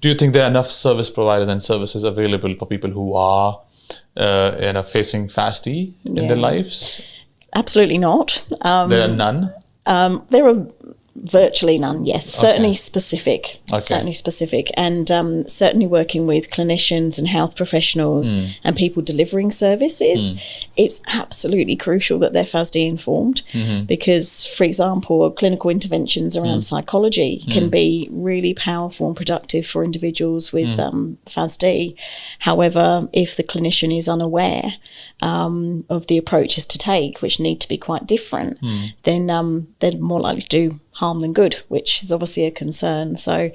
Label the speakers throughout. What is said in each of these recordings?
Speaker 1: Do you think there are enough service providers and services available for people who are facing FASD in their lives?
Speaker 2: Absolutely not.
Speaker 1: There are none?
Speaker 2: There are virtually none, yes. Certainly specific. Certainly specific. And certainly working with clinicians and health professionals and people delivering services, it's absolutely crucial that they're FASD informed because, for example, clinical interventions around psychology can be really powerful and productive for individuals with FASD. However, if the clinician is unaware of the approaches to take, which need to be quite different, then they're more likely to do harm than good, which is obviously a concern. So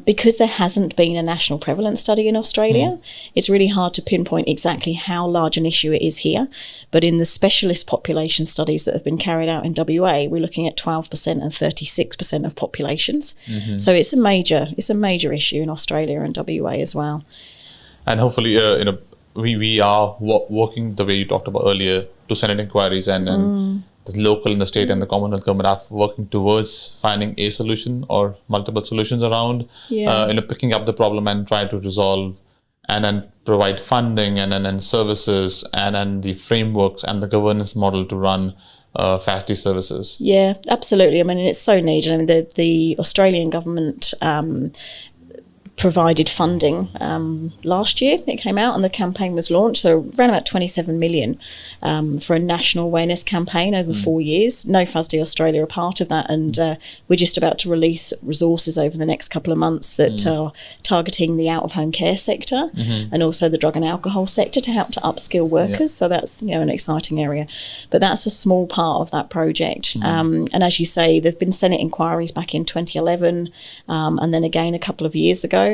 Speaker 2: because there hasn't been a national prevalence study in Australia, it's really hard to pinpoint exactly how large an issue it is here. But in the specialist population studies that have been carried out in WA, we're looking at 12% and 36% of populations. So it's a major issue in Australia and WA as well.
Speaker 1: And hopefully, we are working the way you talked about earlier to Senate inquiries and the local and the state and the Commonwealth government are working towards finding a solution or multiple solutions around, picking up the problem and trying to resolve and then provide funding and then services and then the frameworks and the governance model to run FASD services.
Speaker 2: Yeah, absolutely. I mean, it's so needed. I mean, the Australian government provided funding last year. It came out and the campaign was launched, so around about 27 million for a national awareness campaign over 4 years. NOFASD Australia are part of that, and we're just about to release resources over the next couple of months that are targeting the out-of-home care sector and also the drug and alcohol sector to help to upskill workers. So that's an exciting area, but that's a small part of that project. And as you say, there've been Senate inquiries back in 2011 and then again a couple of years ago.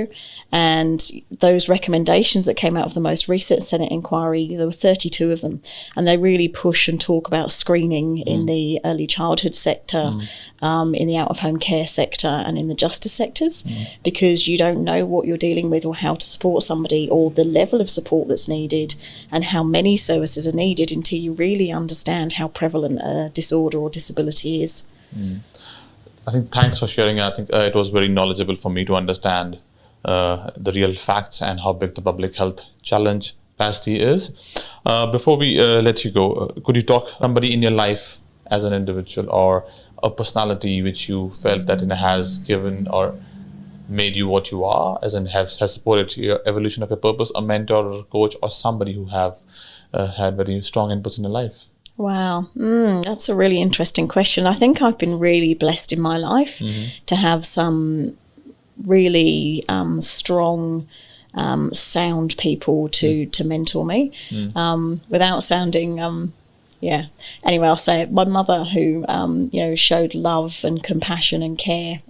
Speaker 2: And those recommendations that came out of the most recent Senate inquiry, there were 32 of them, and they really push and talk about screening in the early childhood sector, in the out-of-home care sector and in the justice sectors, because you don't know what you're dealing with or how to support somebody or the level of support that's needed and how many services are needed until you really understand how prevalent a disorder or disability is.
Speaker 1: I think thanks for sharing. I think it was very knowledgeable for me to understand the real facts and how big the public health challenge FASD is. Before we let you go, could you talk somebody in your life as an individual or a personality which you felt that has given or made you what you are, as in has supported your evolution of your purpose, a mentor or a coach or somebody who have had very strong inputs in your life?
Speaker 2: Wow, that's a really interesting question. I think I've been really blessed in my life to have some really strong, sound people to mentor me, without sounding anyway, I'll say it. My mother, who showed love and compassion and care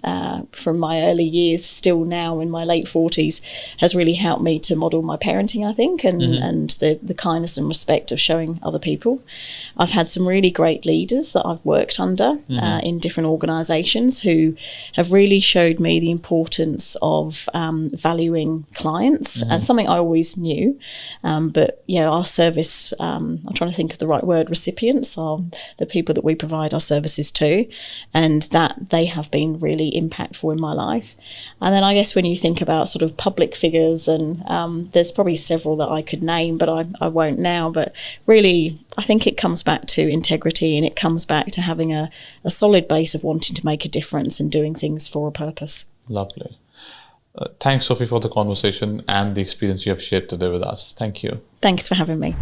Speaker 2: from my early years, still now in my late 40s, has really helped me to model my parenting, I think, and the kindness and respect of showing other people. I've had some really great leaders that I've worked under in different organisations who have really showed me the importance of valuing clients, and something I always knew, but our service, I'm trying to think of the right word, recipients are the people that we provide our services to, and that they have been really impactful in my life. And then I guess when you think about sort of public figures, and there's probably several that I could name, but I won't now, but really I think it comes back to integrity, and it comes back to having a solid base of wanting to make a difference and doing things for a purpose.
Speaker 1: Lovely. Thanks, Sophie, for the conversation and the experience you have shared today with us. Thank you.
Speaker 2: Thanks for having me.